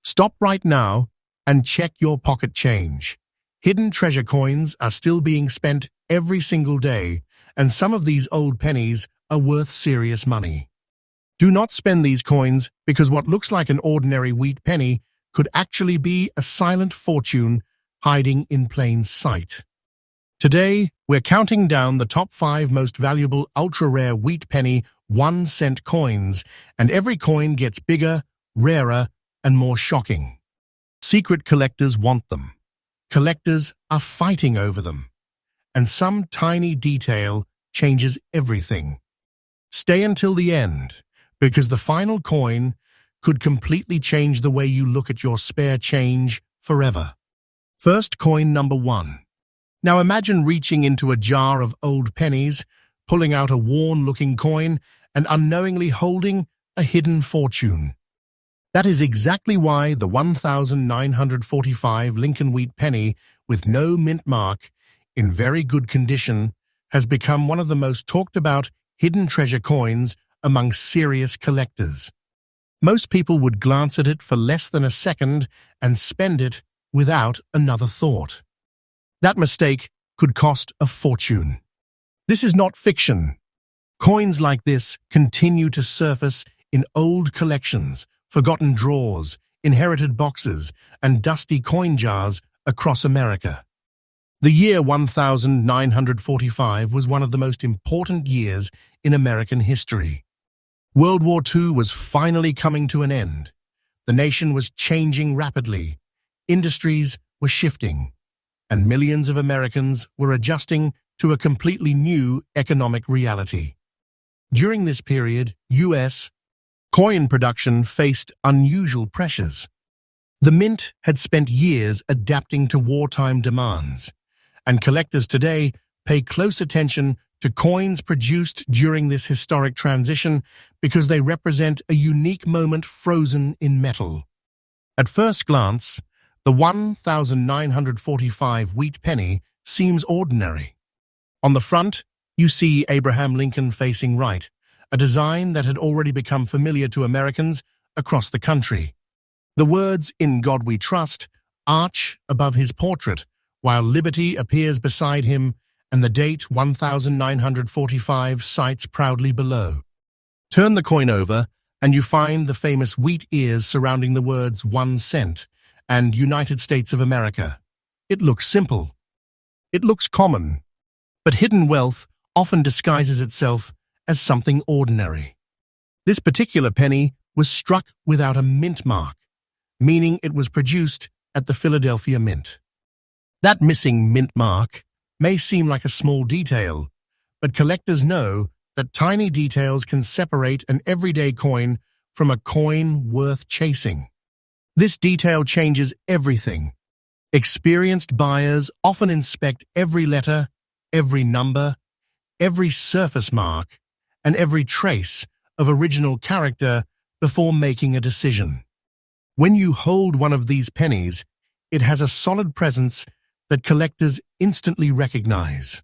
Stop right now and check your pocket change. Hidden treasure coins are still being spent every single day, and some of these old pennies are worth serious money. Do not spend these coins because what looks like an ordinary wheat penny could actually be a silent fortune hiding in plain sight. Today, we're counting down the top 5 most valuable ultra-rare wheat penny 1-cent coins, and every coin gets bigger, rarer, and more shocking. Secret collectors want them. Collectors are fighting over them. And some tiny detail changes everything. Stay until the end, because the final coin could completely change the way you look at your spare change forever. First coin number 1. Now imagine reaching into a jar of old pennies, pulling out a worn-looking coin, and unknowingly holding a hidden fortune. That is exactly why the 1945 Lincoln wheat penny with no mint mark, in very good condition, has become one of the most talked about hidden treasure coins among serious collectors. Most people would glance at it for less than a second and spend it without another thought. That mistake could cost a fortune. This is not fiction. Coins like this continue to surface in old collections, forgotten drawers, inherited boxes, and dusty coin jars across America. The year 1945 was one of the most important years in American history. World War II was finally coming to an end. The nation was changing rapidly. Industries were shifting, and millions of Americans were adjusting to a completely new economic reality. During this period, U.S. coin production faced unusual pressures. The mint had spent years adapting to wartime demands, and collectors today pay close attention to coins produced during this historic transition because they represent a unique moment frozen in metal. At first glance, the 1945 wheat penny seems ordinary. On the front, you see Abraham Lincoln facing right, a design that had already become familiar to Americans across the country. The words "In God We Trust" arch above his portrait, while liberty appears beside him and the date 1945 sights proudly below. Turn the coin over and you find the famous wheat ears surrounding the words 1 cent and United States of America. It looks simple. It looks common. But hidden wealth often disguises itself as something ordinary. This particular penny was struck without a mint mark, meaning it was produced at the Philadelphia Mint. That missing mint mark may seem like a small detail, but collectors know that tiny details can separate an everyday coin from a coin worth chasing. This detail changes everything. Experienced buyers often inspect every letter, every number, every surface mark, and every trace of original character before making a decision. When you hold one of these pennies, it has a solid presence that collectors instantly recognize.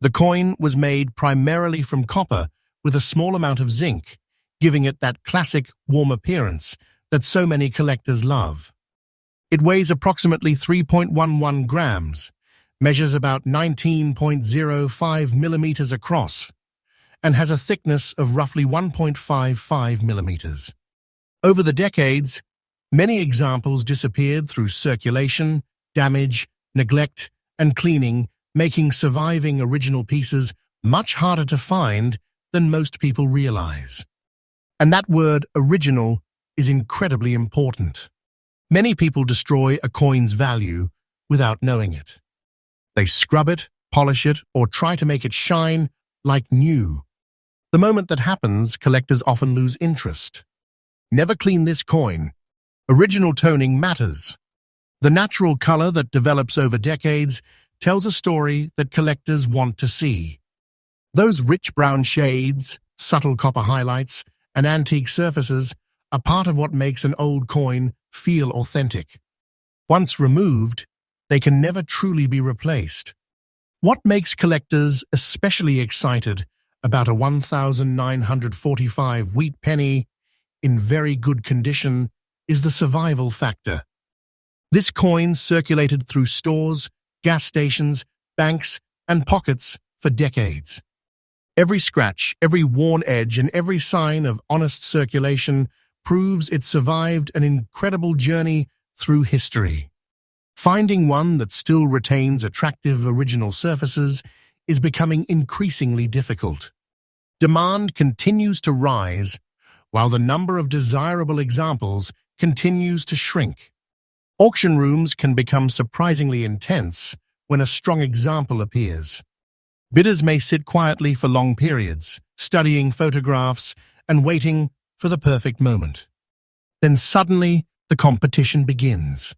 The coin was made primarily from copper with a small amount of zinc, giving it that classic warm appearance that so many collectors love. It weighs approximately 3.11 grams, measures about 19.05 millimeters across, and has a thickness of roughly 1.55 millimeters. Over the decades, many examples disappeared through circulation, damage, neglect, and cleaning, making surviving original pieces much harder to find than most people realize. And that word original is incredibly important. Many people destroy a coin's value without knowing it. They scrub it, polish it, or try to make it shine like new. The moment that happens, collectors often lose interest. Never clean this coin. Original toning matters. The natural color that develops over decades tells a story that collectors want to see. Those rich brown shades, subtle copper highlights, and antique surfaces are part of what makes an old coin feel authentic. Once removed, they can never truly be replaced. What makes collectors especially excited about a 1945 wheat penny in very good condition is the survival factor. This coin circulated through stores, gas stations, banks, and pockets for decades. Every scratch, every worn edge, and every sign of honest circulation proves it survived an incredible journey through history. Finding one that still retains attractive original surfaces is becoming increasingly difficult. Demand continues to rise, while the number of desirable examples continues to shrink. Auction rooms can become surprisingly intense when a strong example appears. Bidders may sit quietly for long periods, studying photographs and waiting for the perfect moment. Then suddenly, the competition begins.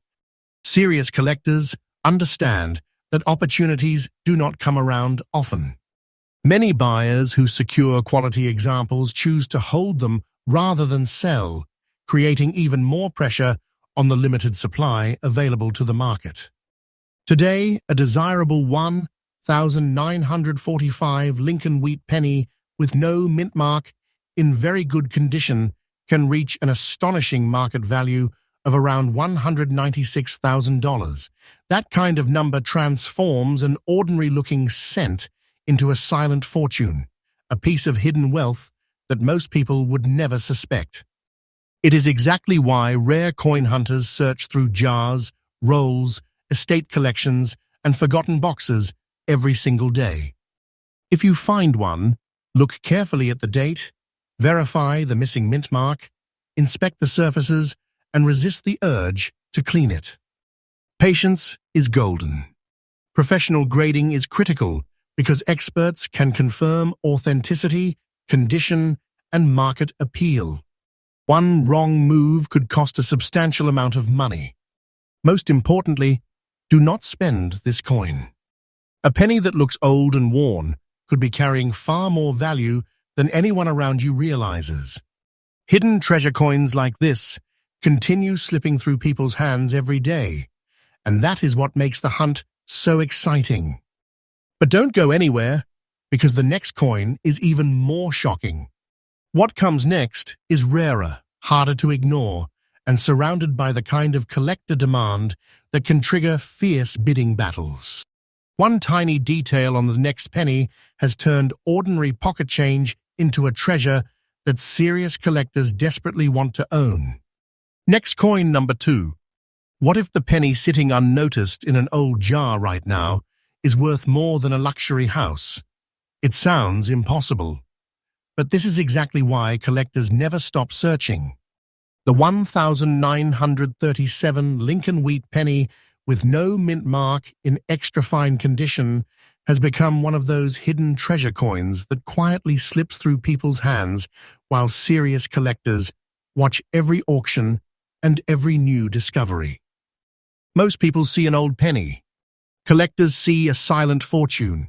Serious collectors understand that opportunities do not come around often. Many buyers who secure quality examples choose to hold them rather than sell, creating even more pressure on the limited supply available to the market. Today, a desirable 1,945 Lincoln wheat penny with no mint mark in very good condition can reach an astonishing market value of around $196,000. That kind of number transforms an ordinary-looking cent into a silent fortune, a piece of hidden wealth that most people would never suspect. It is exactly why rare coin hunters search through jars, rolls, estate collections, and forgotten boxes every single day. If you find one, look carefully at the date, verify the missing mint mark, inspect the surfaces, and resist the urge to clean it. Patience is golden. Professional grading is critical because experts can confirm authenticity, condition, and market appeal. One wrong move could cost a substantial amount of money. Most importantly, do not spend this coin. A penny that looks old and worn could be carrying far more value than anyone around you realizes. Hidden treasure coins like this continue slipping through people's hands every day, and that is what makes the hunt so exciting. But don't go anywhere, because the next coin is even more shocking. What comes next is rarer, harder to ignore, and surrounded by the kind of collector demand that can trigger fierce bidding battles. One tiny detail on the next penny has turned ordinary pocket change into a treasure that serious collectors desperately want to own. Next coin number 2. What if the penny sitting unnoticed in an old jar right now is worth more than a luxury house? It sounds impossible, but this is exactly why collectors never stop searching. The 1,937 Lincoln wheat penny with no mint mark in extra fine condition has become one of those hidden treasure coins that quietly slips through people's hands while serious collectors watch every auction and every new discovery. Most people see an old penny. Collectors see a silent fortune.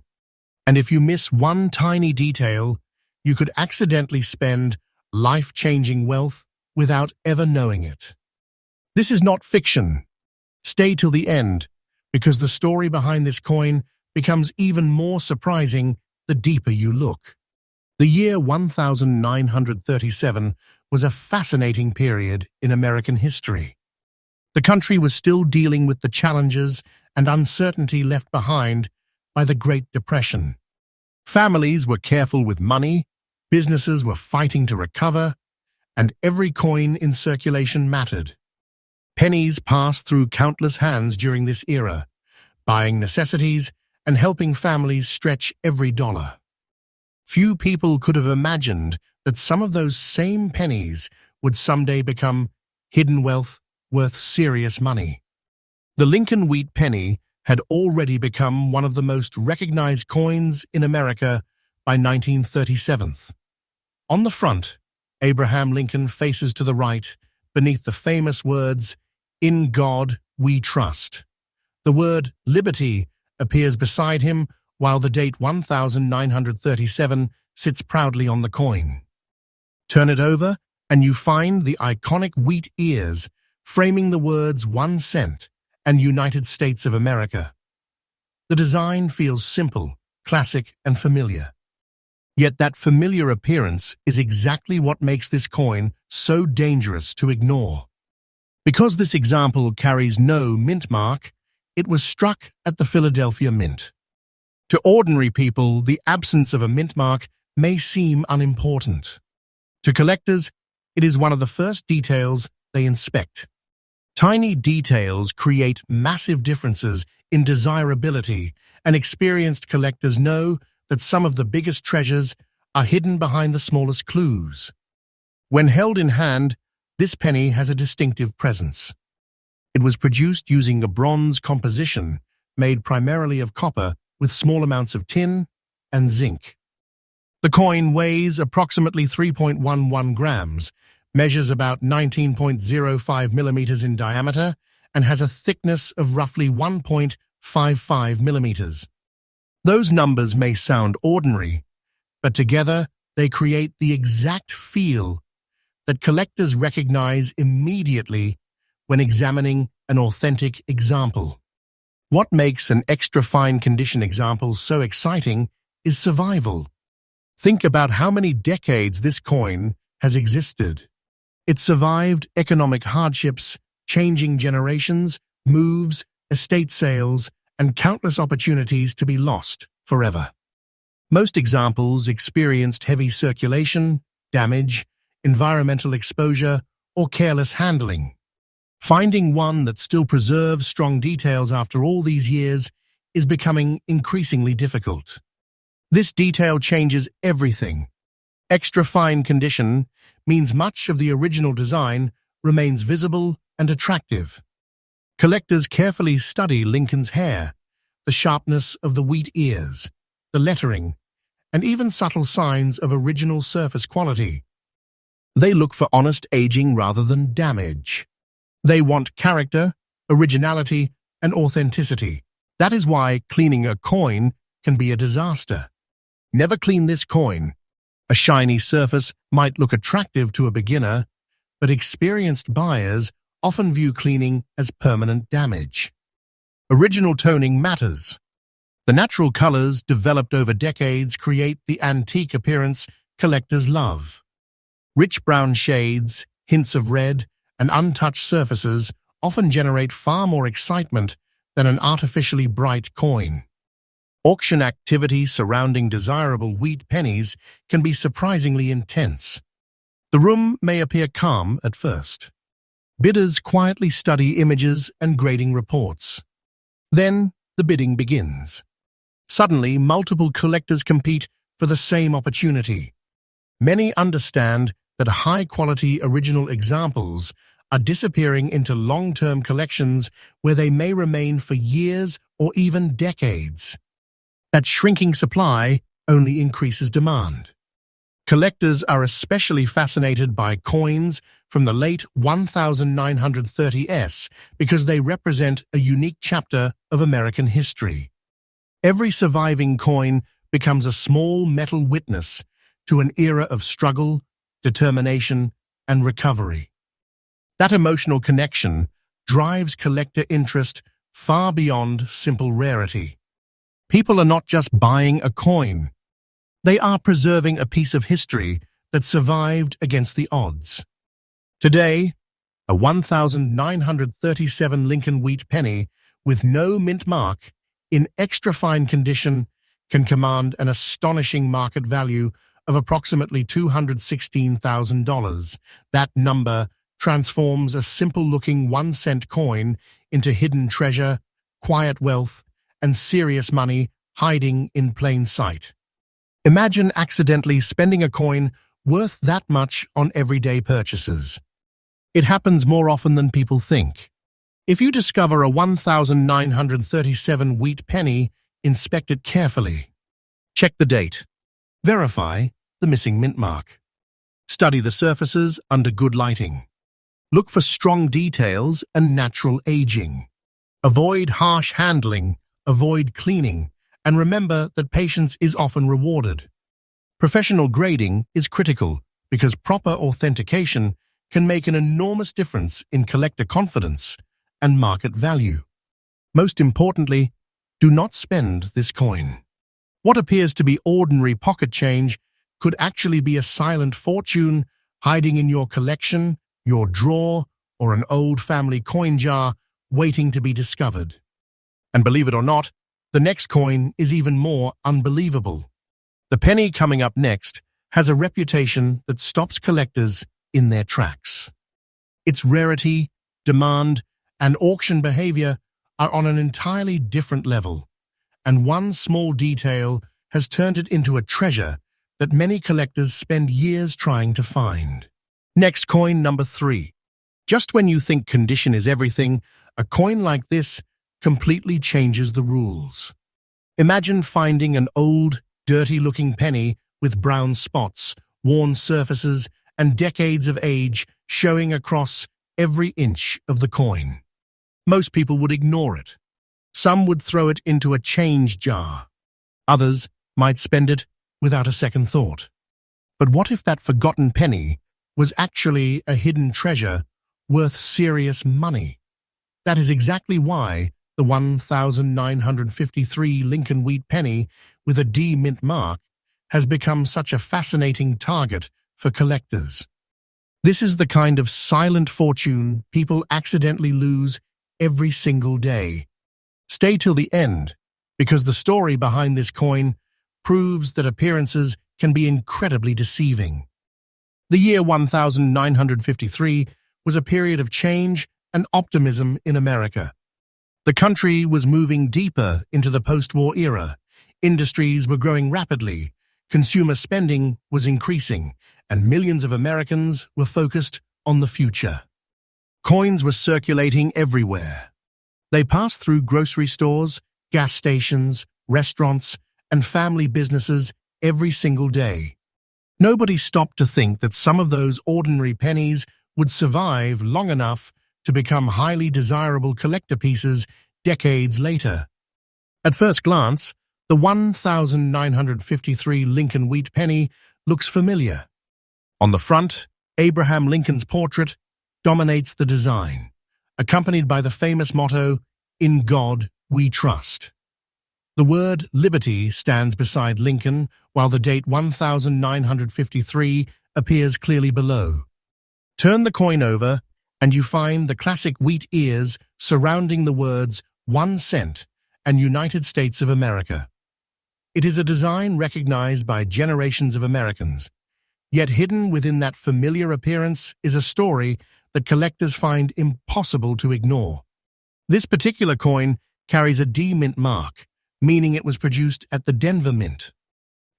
And if you miss one tiny detail, you could accidentally spend life-changing wealth without ever knowing it. This is not fiction. Stay till the end, because the story behind this coin becomes even more surprising the deeper you look. The year 1937 was a fascinating period in American history. The country was still dealing with the challenges and uncertainty left behind by the Great Depression. Families were careful with money, businesses were fighting to recover, and every coin in circulation mattered. Pennies passed through countless hands during this era, buying necessities and helping families stretch every dollar. Few people could have imagined that some of those same pennies would someday become hidden wealth worth serious money. The Lincoln wheat penny had already become one of the most recognized coins in America by 1937. On the front, Abraham Lincoln faces to the right beneath the famous words, "In God we trust." The word liberty appears beside him, while the date 1937 sits proudly on the coin. Turn it over, and you find the iconic wheat ears framing the words 1 cent and United States of America. The design feels simple, classic, and familiar. Yet that familiar appearance is exactly what makes this coin so dangerous to ignore. Because this example carries no mint mark, it was struck at the Philadelphia Mint. To ordinary people, the absence of a mint mark may seem unimportant. To collectors, it is one of the first details they inspect. Tiny details create massive differences in desirability, and experienced collectors know that some of the biggest treasures are hidden behind the smallest clues. When held in hand, this penny has a distinctive presence. It was produced using a bronze composition made primarily of copper with small amounts of tin and zinc. The coin weighs approximately 3.11 grams, measures about 19.05 millimeters in diameter, and has a thickness of roughly 1.55 millimeters. Those numbers may sound ordinary, but together they create the exact feel that collectors recognize immediately when examining an authentic example. What makes an extra fine condition example so exciting is survival. Think about how many decades this coin has existed. It survived economic hardships, changing generations, moves, estate sales, and countless opportunities to be lost forever. Most examples experienced heavy circulation, damage, environmental exposure, or careless handling. Finding one that still preserves strong details after all these years is becoming increasingly difficult. This detail changes everything. Extra fine condition means much of the original design remains visible and attractive. Collectors carefully study Lincoln's hair, the sharpness of the wheat ears, the lettering, and even subtle signs of original surface quality. They look for honest aging rather than damage. They want character, originality, and authenticity. That is why cleaning a coin can be a disaster. Never clean this coin. A shiny surface might look attractive to a beginner, but experienced buyers often view cleaning as permanent damage. Original toning matters. The natural colors developed over decades create the antique appearance collectors love. Rich brown shades, hints of red, and untouched surfaces often generate far more excitement than an artificially bright coin. Auction activity surrounding desirable wheat pennies can be surprisingly intense. The room may appear calm at first. Bidders quietly study images and grading reports. Then the bidding begins. Suddenly, multiple collectors compete for the same opportunity. Many understand that high-quality original examples are disappearing into long-term collections where they may remain for years or even decades. That shrinking supply only increases demand. Collectors are especially fascinated by coins from the late 1930s because they represent a unique chapter of American history. Every surviving coin becomes a small metal witness to an era of struggle, determination, and recovery. That emotional connection drives collector interest far beyond simple rarity. People are not just buying a coin. They are preserving a piece of history that survived against the odds. Today, a 1937 Lincoln wheat penny with no mint mark in extra fine condition can command an astonishing market value of approximately $216,000. That number transforms a simple-looking 1-cent coin into hidden treasure, quiet wealth, and serious money hiding in plain sight. Imagine accidentally spending a coin worth that much on everyday purchases. It happens more often than people think. If you discover a 1937 wheat penny, inspect it carefully. Check the date. Verify the missing mint mark. Study the surfaces under good lighting. Look for strong details and natural aging. Avoid harsh handling, avoid cleaning, and remember that patience is often rewarded. Professional grading is critical because proper authentication can make an enormous difference in collector confidence and market value. Most importantly, do not spend this coin. What appears to be ordinary pocket change could actually be a silent fortune hiding in your collection, your drawer, or an old family coin jar waiting to be discovered. And believe it or not, the next coin is even more unbelievable. The penny coming up next has a reputation that stops collectors in their tracks. Its rarity, demand, and auction behavior are on an entirely different level, and one small detail has turned it into a treasure that many collectors spend years trying to find. Next, coin number 3. Just when you think condition is everything, a coin like this completely changes the rules. Imagine finding an old, dirty-looking penny with brown spots, worn surfaces, and decades of age showing across every inch of the coin. Most people would ignore it. Some would throw it into a change jar. Others might spend it without a second thought. But what if that forgotten penny was actually a hidden treasure worth serious money? That is exactly why the 1953 Lincoln Wheat penny with a D mint mark has become such a fascinating target for collectors. This is the kind of silent fortune people accidentally lose every single day. Stay till the end, because the story behind this coin proves that appearances can be incredibly deceiving. The year 1953 was a period of change and optimism in America. The country was moving deeper into the post-war era. Industries were growing rapidly, consumer spending was increasing, and millions of Americans were focused on the future. Coins were circulating everywhere. They passed through grocery stores, gas stations, restaurants, and family businesses every single day. Nobody stopped to think that some of those ordinary pennies would survive long enough to become highly desirable collector pieces decades later. At first glance, the 1953 Lincoln Wheat penny looks familiar. On the front, Abraham Lincoln's portrait dominates the design, accompanied by the famous motto, "In God We Trust." The word liberty stands beside Lincoln, while the date 1953 appears clearly below. Turn the coin over, and you find the classic wheat ears surrounding the words 1 cent and United States of America. It is a design recognized by generations of Americans, yet hidden within that familiar appearance is a story that collectors find impossible to ignore. This particular coin carries a D mint mark, meaning it was produced at the Denver Mint.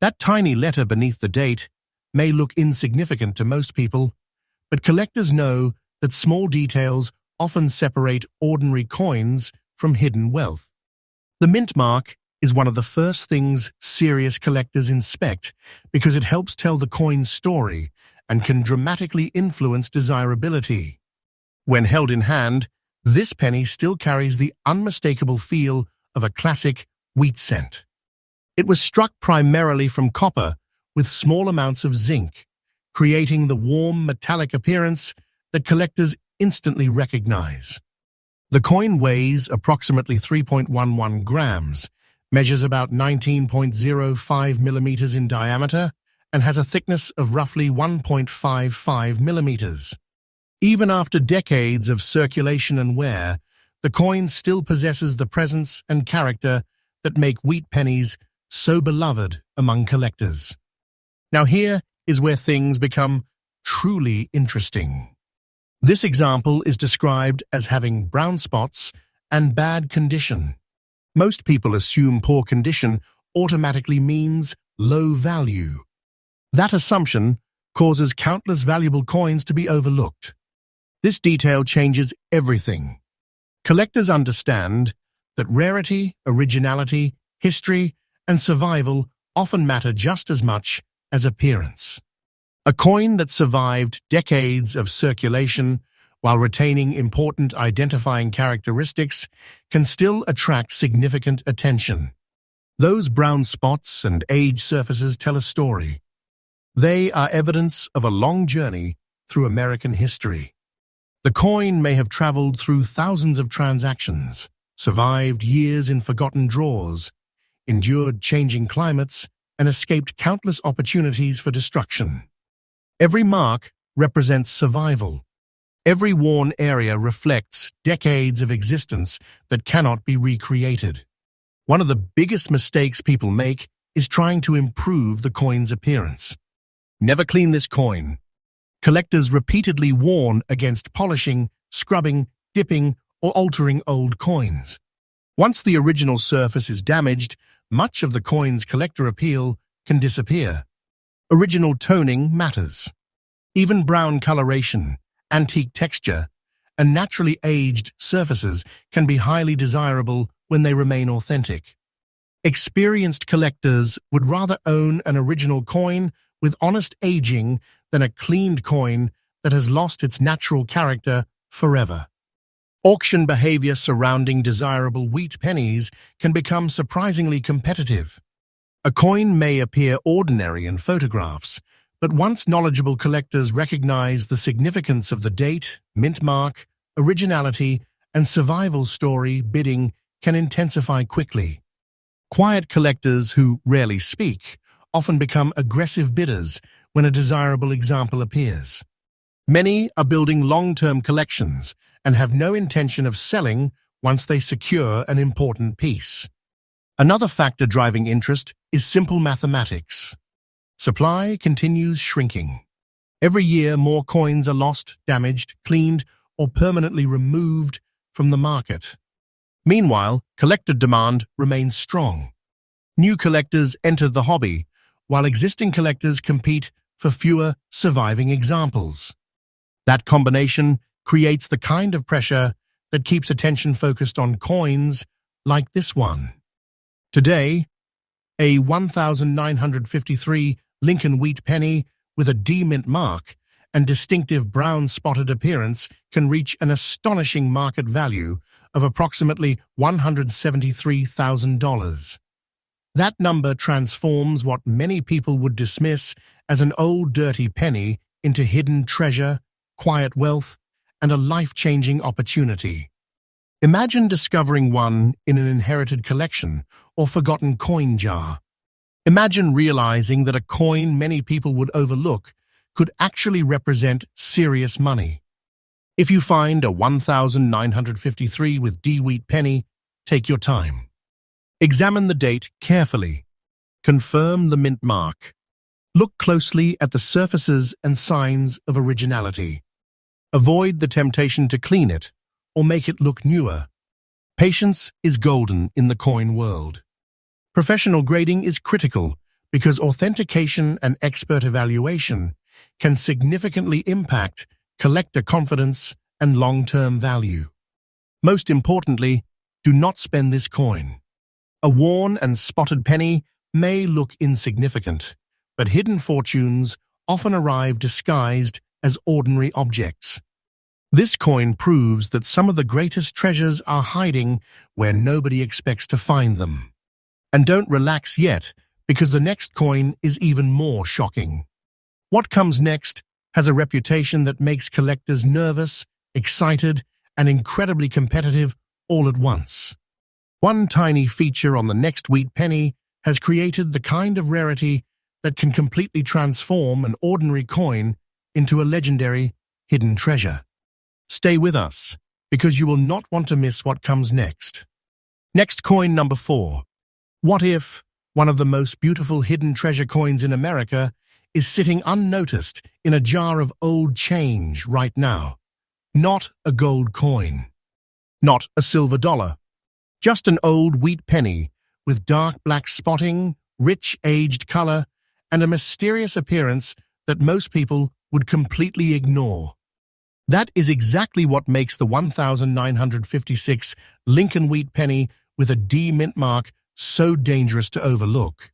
That tiny letter beneath the date may look insignificant to most people, but collectors know that small details often separate ordinary coins from hidden wealth. The mint mark is one of the first things serious collectors inspect because it helps tell the coin's story and can dramatically influence desirability. When held in hand, this penny still carries the unmistakable feel of a classic wheat cent. It was struck primarily from copper with small amounts of zinc, creating the warm metallic appearance that collectors instantly recognize. The coin weighs approximately 3.11 grams, measures about 19.05 millimeters in diameter, and has a thickness of roughly 1.55 millimeters. Even after decades of circulation and wear, the coin still possesses the presence and character that make wheat pennies so beloved among collectors. Now here is where things become truly interesting. This example is described as having brown spots and bad condition. Most people assume poor condition automatically means low value. That assumption causes countless valuable coins to be overlooked. This detail changes everything. Collectors understand that rarity, originality, history, and survival often matter just as much as appearance. A coin that survived decades of circulation while retaining important identifying characteristics can still attract significant attention. Those brown spots and aged surfaces tell a story. They are evidence of a long journey through American history. The coin may have traveled through thousands of transactions, survived years in forgotten drawers, endured changing climates, and escaped countless opportunities for destruction. Every mark represents survival. Every worn area reflects decades of existence that cannot be recreated. One of the biggest mistakes people make is trying to improve the coin's appearance. Never clean this coin. Collectors repeatedly warn against polishing, scrubbing, dipping, or altering old coins. Once the original surface is damaged, much of the coin's collector appeal can disappear. Original toning matters. Even brown coloration, antique texture, and naturally aged surfaces can be highly desirable when they remain authentic. Experienced collectors would rather own an original coin with honest aging than a cleaned coin that has lost its natural character forever. Auction behavior surrounding desirable wheat pennies can become surprisingly competitive. A coin may appear ordinary in photographs, but once knowledgeable collectors recognize the significance of the date, mint mark, originality, and survival story, bidding can intensify quickly. Quiet collectors who rarely speak often become aggressive bidders when a desirable example appears. Many are building long-term collections and have no intention of selling once they secure an important piece. Another factor driving interest is simple mathematics. Supply continues shrinking. Every year, more coins are lost, damaged, cleaned, or permanently removed from the market. Meanwhile, collector demand remains strong. New collectors enter the hobby, while existing collectors compete for fewer surviving examples. That combination creates the kind of pressure that keeps attention focused on coins like this one. Today, a 1953 Lincoln wheat penny with a D mint mark and distinctive brown spotted appearance can reach an astonishing market value of approximately $173,000. That number transforms what many people would dismiss as an old dirty penny into hidden treasure, quiet wealth, and a life-changing opportunity. Imagine discovering one in an inherited collection or forgotten coin jar. Imagine realizing that a coin many people would overlook could actually represent serious money. If you find a 1953 with D wheat penny, take your time. Examine the date carefully. Confirm the mint mark. Look closely at the surfaces and signs of originality. Avoid the temptation to clean it or make it look newer. Patience is golden in the coin world. Professional grading is critical because authentication and expert evaluation can significantly impact collector confidence and long-term value. Most importantly, do not spend this coin. A worn and spotted penny may look insignificant, but hidden fortunes often arrive disguised as ordinary objects. This coin proves that some of the greatest treasures are hiding where nobody expects to find them. And don't relax yet, because the next coin is even more shocking. What comes next has a reputation that makes collectors nervous, excited, and incredibly competitive all at once. One tiny feature on the next wheat penny has created the kind of rarity that can completely transform an ordinary coin into a legendary hidden treasure. Stay with us, because you will not want to miss what comes next. Next coin number 4. What if one of the most beautiful hidden treasure coins in America is sitting unnoticed in a jar of old change right now? Not a gold coin. Not a silver dollar. Just an old wheat penny with dark black spotting, rich aged color, and a mysterious appearance that most people would completely ignore. That is exactly what makes the 1956 Lincoln wheat penny with a D mint mark so dangerous to overlook.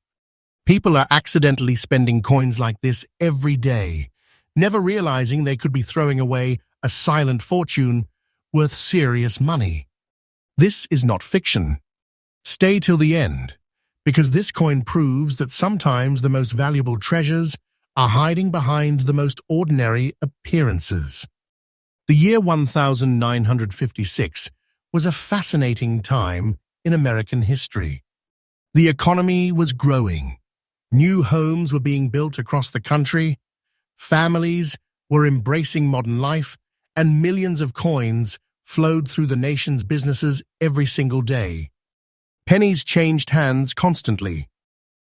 People are accidentally spending coins like this every day, never realizing they could be throwing away a silent fortune worth serious money. This is not fiction. Stay till the end, because this coin proves that sometimes the most valuable treasures are hiding behind the most ordinary appearances. The year 1956 was a fascinating time in American history. The economy was growing. New homes were being built across the country. Families were embracing modern life, and millions of coins flowed through the nation's businesses every single day. Pennies changed hands constantly.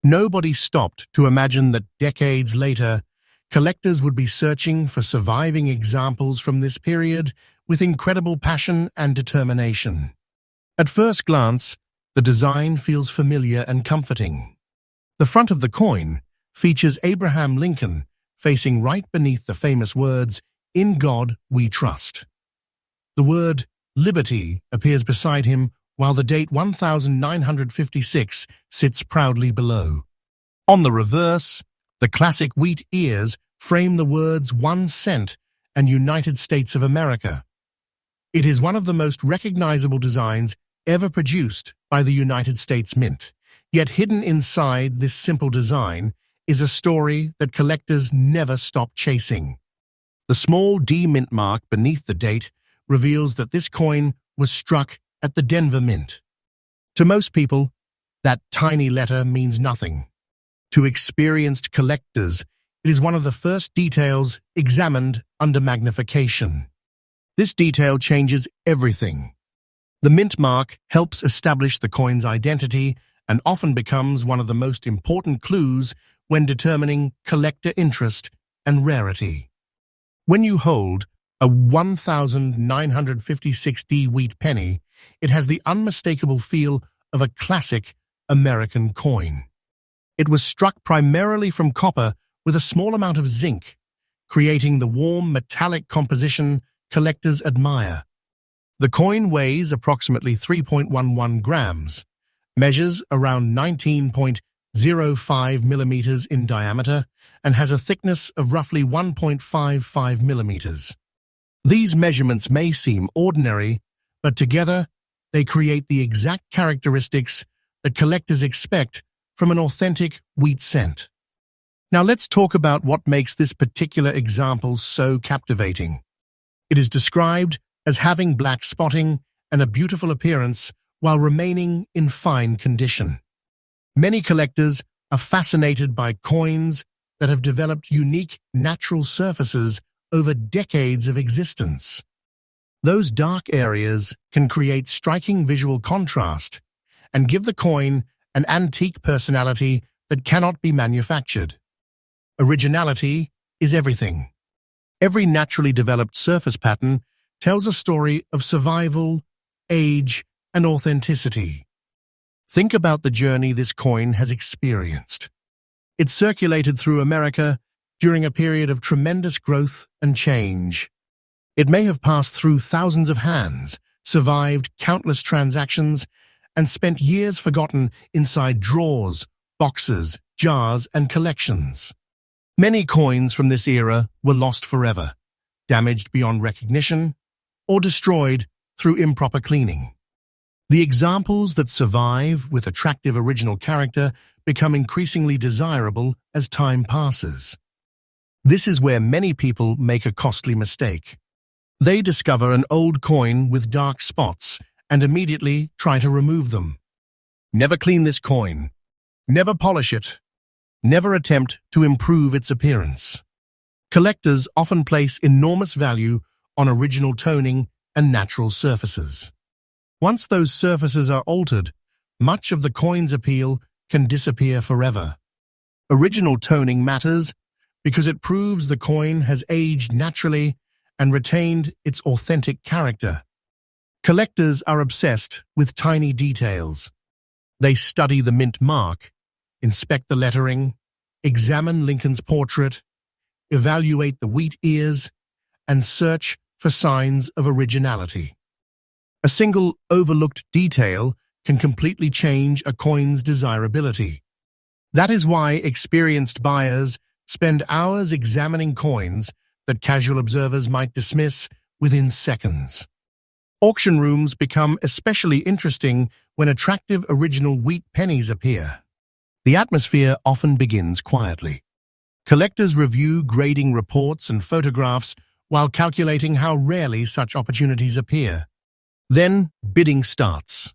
Nobody stopped to imagine that decades later, collectors would be searching for surviving examples from this period with incredible passion and determination. At first glance, the design feels familiar and comforting. The front of the coin features Abraham Lincoln facing right beneath the famous words, "In God We Trust." The word liberty appears beside him, while the date 1956 sits proudly below. On the reverse, the classic wheat ears frame the words 1 cent and United States of America. It is one of the most recognizable designs ever produced by the United States Mint. Yet hidden inside this simple design is a story that collectors never stop chasing. The small D mint mark beneath the date reveals that this coin was struck at the Denver Mint. To most people, that tiny letter means nothing. To experienced collectors, it is one of the first details examined under magnification. This detail changes everything. The mint mark helps establish the coin's identity and often becomes one of the most important clues when determining collector interest and rarity. When you hold a 1956D wheat penny, it has the unmistakable feel of a classic American coin. It was struck primarily from copper with a small amount of zinc, creating the warm metallic composition collectors admire. The coin weighs approximately 3.11 grams, measures around 19.05 millimeters in diameter, and has a thickness of roughly 1.55 millimeters. These measurements may seem ordinary, but together they create the exact characteristics that collectors expect from an authentic wheat cent. Now let's talk about what makes this particular example so captivating. It is described as having black spotting and a beautiful appearance while remaining in fine condition. Many collectors are fascinated by coins that have developed unique natural surfaces over decades of existence. Those dark areas can create striking visual contrast and give the coin an antique personality that cannot be manufactured. Originality is everything. Every naturally developed surface pattern tells a story of survival, age, and authenticity. Think about the journey this coin has experienced. It circulated through America during a period of tremendous growth and change. It may have passed through thousands of hands, survived countless transactions, and spent years forgotten inside drawers, boxes, jars, and collections. Many coins from this era were lost forever, damaged beyond recognition, or destroyed through improper cleaning. The examples that survive with attractive original character become increasingly desirable as time passes. This is where many people make a costly mistake. They discover an old coin with dark spots and immediately try to remove them. Never clean this coin. Never polish it. Never attempt to improve its appearance. Collectors often place enormous value on original toning and natural surfaces. Once those surfaces are altered, much of the coin's appeal can disappear forever. Original toning matters because it proves the coin has aged naturally and retained its authentic character. Collectors are obsessed with tiny details. They study the mint mark, inspect the lettering, examine Lincoln's portrait, evaluate the wheat ears, and search for signs of originality. A single overlooked detail can completely change a coin's desirability. That is why experienced buyers spend hours examining coins that casual observers might dismiss within seconds. Auction rooms become especially interesting when attractive original wheat pennies appear. The atmosphere often begins quietly. Collectors review grading reports and photographs while calculating how rarely such opportunities appear. Then, bidding starts.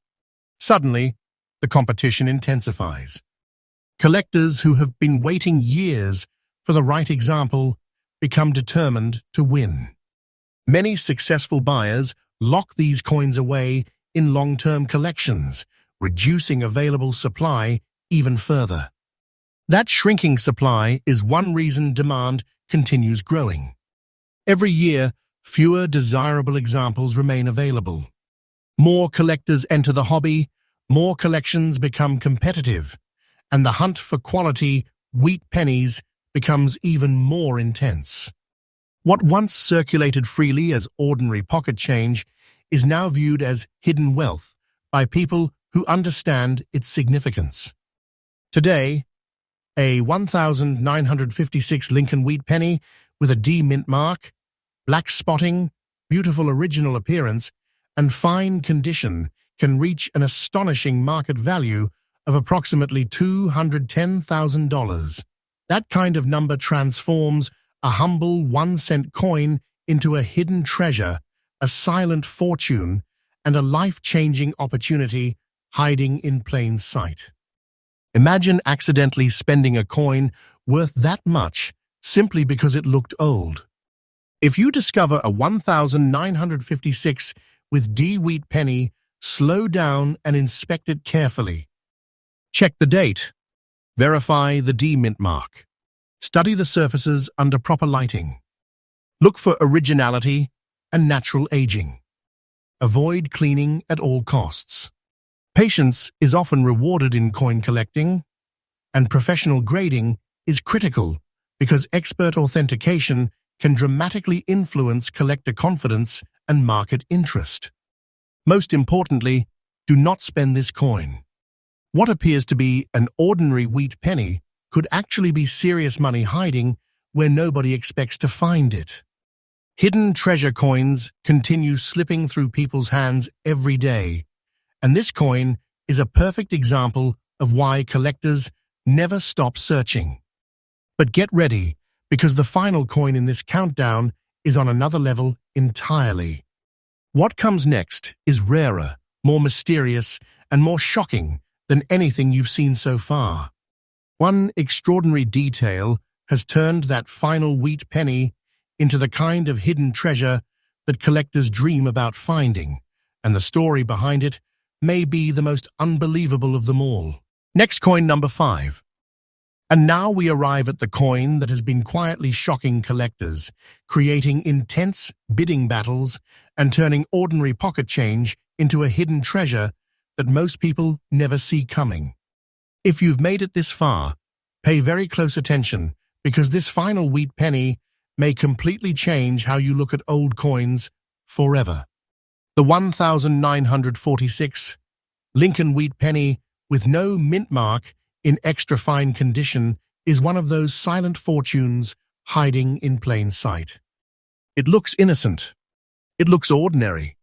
Suddenly, the competition intensifies. Collectors who have been waiting years for the right example become determined to win. Many successful buyers lock these coins away in long-term collections, reducing available supply even further. That shrinking supply is one reason demand continues growing. Every year, fewer desirable examples remain available. More collectors enter the hobby, more collections become competitive, and the hunt for quality wheat pennies becomes even more intense. What once circulated freely as ordinary pocket change is now viewed as hidden wealth by people who understand its significance. Today, a 1956 Lincoln wheat penny with a D mint mark, black spotting, beautiful original appearance, and fine condition can reach an astonishing market value of approximately $210,000. That kind of number transforms a humble 1-cent coin into a hidden treasure, a silent fortune, and a life-changing opportunity hiding in plain sight. Imagine accidentally spending a coin worth that much simply because it looked old. If you discover a 1956 with D wheat penny, slow down and inspect it carefully. Check the date. Verify the D mint mark. Study the surfaces under proper lighting. Look for originality and natural aging. Avoid cleaning at all costs. Patience is often rewarded in coin collecting, and professional grading is critical because expert authentication can dramatically influence collector confidence and market interest. Most importantly, do not spend this coin. What appears to be an ordinary wheat penny could actually be serious money hiding where nobody expects to find it. Hidden treasure coins continue slipping through people's hands every day, and this coin is a perfect example of why collectors never stop searching. But get ready, because the final coin in this countdown is on another level entirely. What comes next is rarer, more mysterious, and more shocking than anything you've seen so far. One extraordinary detail has turned that final wheat penny into the kind of hidden treasure that collectors dream about finding, and the story behind it may be the most unbelievable of them all. Next coin, number 5. And now we arrive at the coin that has been quietly shocking collectors, creating intense bidding battles and turning ordinary pocket change into a hidden treasure that most people never see coming. If you've made it this far, pay very close attention, because this final wheat penny may completely change how you look at old coins forever. The 1946 Lincoln wheat penny with no mint mark in extra fine condition is one of those silent fortunes hiding in plain sight. It looks innocent. It looks ordinary.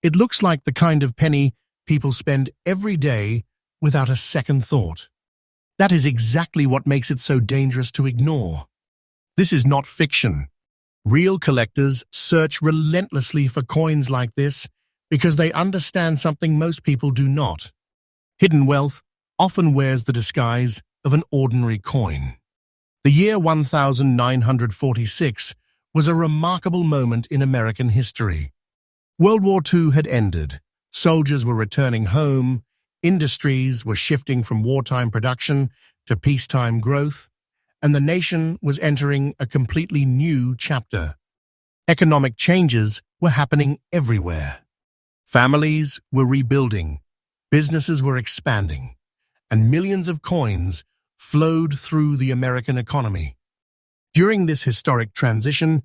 It looks like the kind of penny people spend every day without a second thought. That is exactly what makes it so dangerous to ignore. This is not fiction. Real collectors search relentlessly for coins like this because they understand something most people do not. Hidden wealth often wears the disguise of an ordinary coin. The year 1946 was a remarkable moment in American history. World War II had ended, soldiers were returning home, industries were shifting from wartime production to peacetime growth, and the nation was entering a completely new chapter. Economic changes were happening everywhere. Families were rebuilding, businesses were expanding, and millions of coins flowed through the American economy. During this historic transition,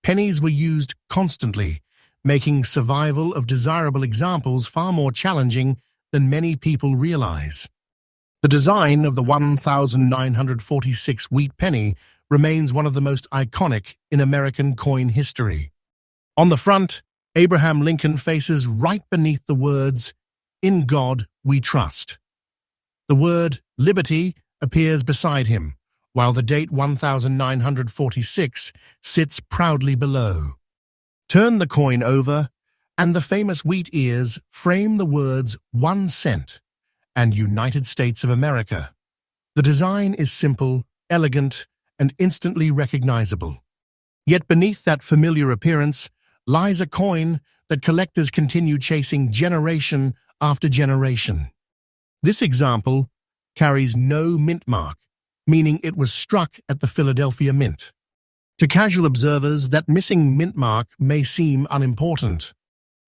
pennies were used constantly, making survival of desirable examples far more challenging than many people realize. The design of the 1946 wheat penny remains one of the most iconic in American coin history. On the front, Abraham Lincoln faces right beneath the words, "In God We Trust." The word liberty appears beside him, while the date 1946 sits proudly below. Turn the coin over, and the famous wheat ears frame the words 1 cent and United States of America. The design is simple, elegant, and instantly recognizable. Yet beneath that familiar appearance lies a coin that collectors continue chasing generation after generation. This example carries no mint mark, meaning it was struck at the Philadelphia Mint. To casual observers, that missing mint mark may seem unimportant.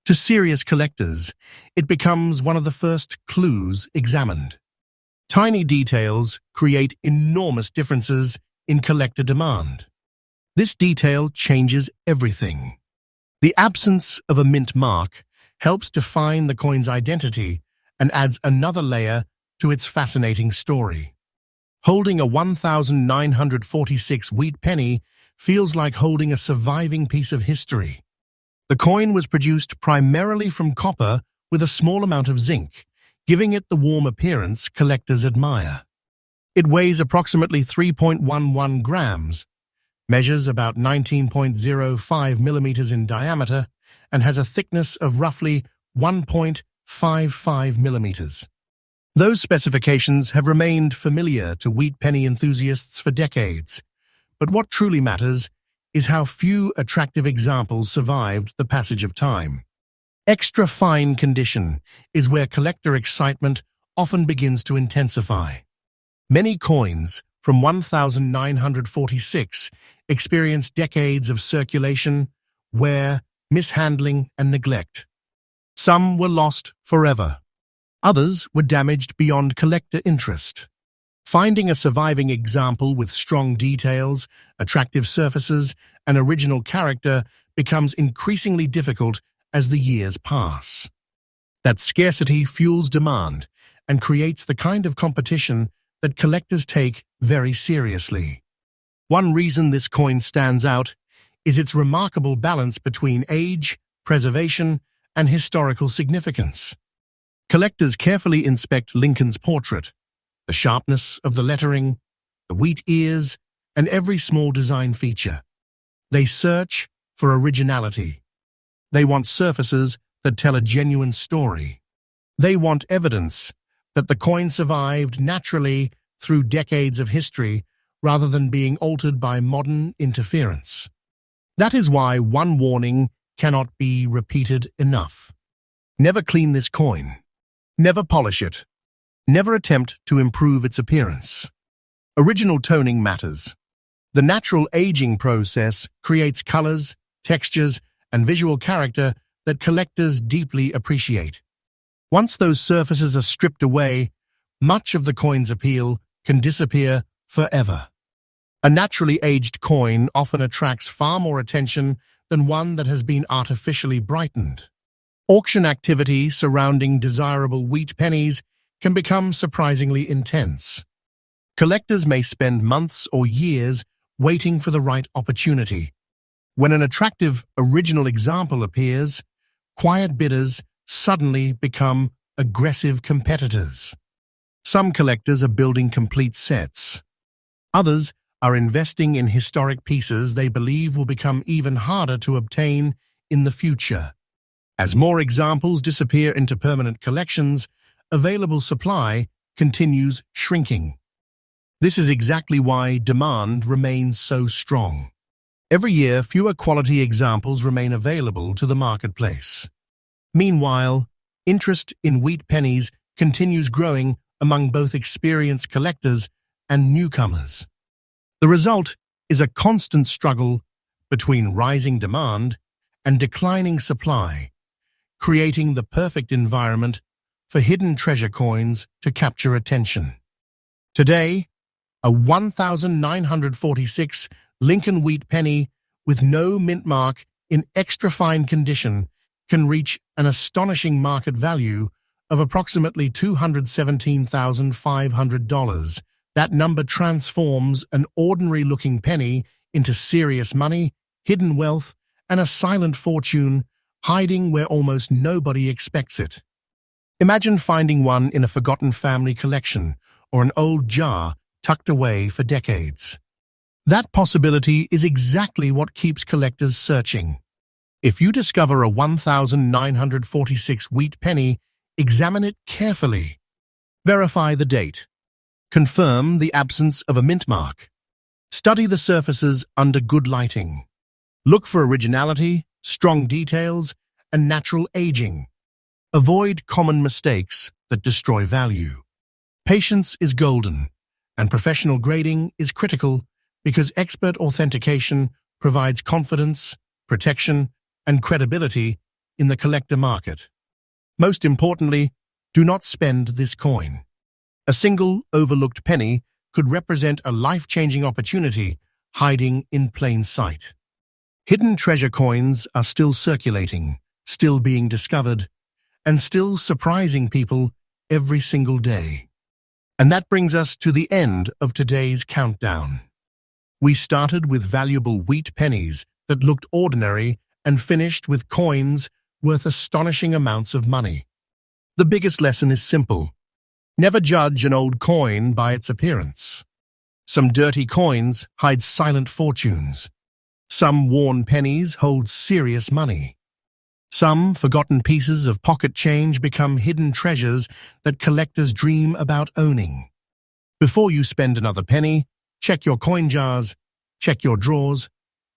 To serious collectors, it becomes one of the first clues examined. Tiny details create enormous differences in collector demand. This detail changes everything. The absence of a mint mark helps define the coin's identity and adds another layer to its fascinating story. Holding a 1946 wheat penny feels like holding a surviving piece of history. The coin was produced primarily from copper with a small amount of zinc, giving it the warm appearance collectors admire. It weighs approximately 3.11 grams, measures about 19.05 millimeters in diameter, and has a thickness of roughly 1.55 millimeters. Those specifications have remained familiar to wheat penny enthusiasts for decades, but what truly matters is how few attractive examples survived the passage of time. Extra fine condition is where collector excitement often begins to intensify. Many coins from 1946 experienced decades of circulation, wear, mishandling, and neglect. Some were lost forever. Others were damaged beyond collector interest. Finding a surviving example with strong details, attractive surfaces, and original character becomes increasingly difficult as the years pass. That scarcity fuels demand and creates the kind of competition that collectors take very seriously. One reason this coin stands out is its remarkable balance between age, preservation, and historical significance. Collectors carefully inspect Lincoln's portrait, the sharpness of the lettering, the wheat ears, and every small design feature. They search for originality. They want surfaces that tell a genuine story. They want evidence that the coin survived naturally through decades of history rather than being altered by modern interference. That is why one warning cannot be repeated enough. Never clean this coin. Never polish it. Never attempt to improve its appearance. Original toning matters. The natural aging process creates colors, textures, and visual character that collectors deeply appreciate. Once those surfaces are stripped away, much of the coin's appeal can disappear forever. A naturally aged coin often attracts far more attention than one that has been artificially brightened. Auction activity surrounding desirable wheat pennies can become surprisingly intense. Collectors may spend months or years waiting for the right opportunity. When an attractive original example appears, quiet bidders suddenly become aggressive competitors. Some collectors are building complete sets. Others are investing in historic pieces they believe will become even harder to obtain in the future. As more examples disappear into permanent collections, available supply continues shrinking. This is exactly why demand remains so strong. Every year, fewer quality examples remain available to the marketplace. Meanwhile, interest in wheat pennies continues growing among both experienced collectors and newcomers. The result is a constant struggle between rising demand and declining supply, creating the perfect environment for hidden treasure coins to capture attention. Today, a 1946 Lincoln wheat penny with no mint mark in extra fine condition can reach an astonishing market value of approximately $217,500. That number transforms an ordinary-looking penny into serious money, hidden wealth, and a silent fortune hiding where almost nobody expects it. Imagine finding one in a forgotten family collection or an old jar tucked away for decades. That possibility is exactly what keeps collectors searching. If you discover a 1946 wheat penny, examine it carefully. Verify the date. Confirm the absence of a mint mark. Study the surfaces under good lighting. Look for originality strong details, and natural aging. Avoid common mistakes that destroy value. Patience is golden, and professional grading is critical because expert authentication provides confidence, protection, and credibility in the collector market. Most importantly, do not spend this coin. A single overlooked penny could represent a life-changing opportunity hiding in plain sight. Hidden treasure coins are still circulating, still being discovered, and still surprising people every single day. And that brings us to the end of today's countdown. We started with valuable wheat pennies that looked ordinary and finished with coins worth astonishing amounts of money. The biggest lesson is simple. Never judge an old coin by its appearance. Some dirty coins hide silent fortunes. Some worn pennies hold serious money. Some forgotten pieces of pocket change become hidden treasures that collectors dream about owning. Before you spend another penny, check your coin jars, check your drawers,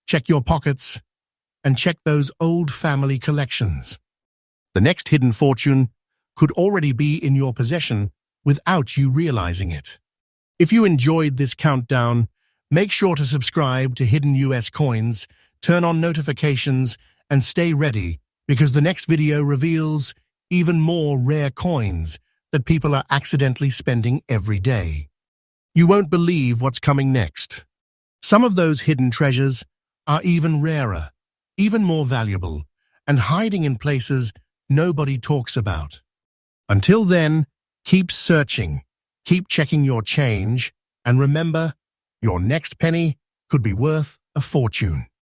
check your pockets, and check those old family collections. The next hidden fortune could already be in your possession without you realizing it. If you enjoyed this countdown, make sure to subscribe to Hidden US Coins, turn on notifications, and stay ready because the next video reveals even more rare coins that people are accidentally spending every day. You won't believe what's coming next. Some of those hidden treasures are even rarer, even more valuable, and hiding in places nobody talks about. Until then, keep searching, keep checking your change, and remember, your next penny could be worth a fortune.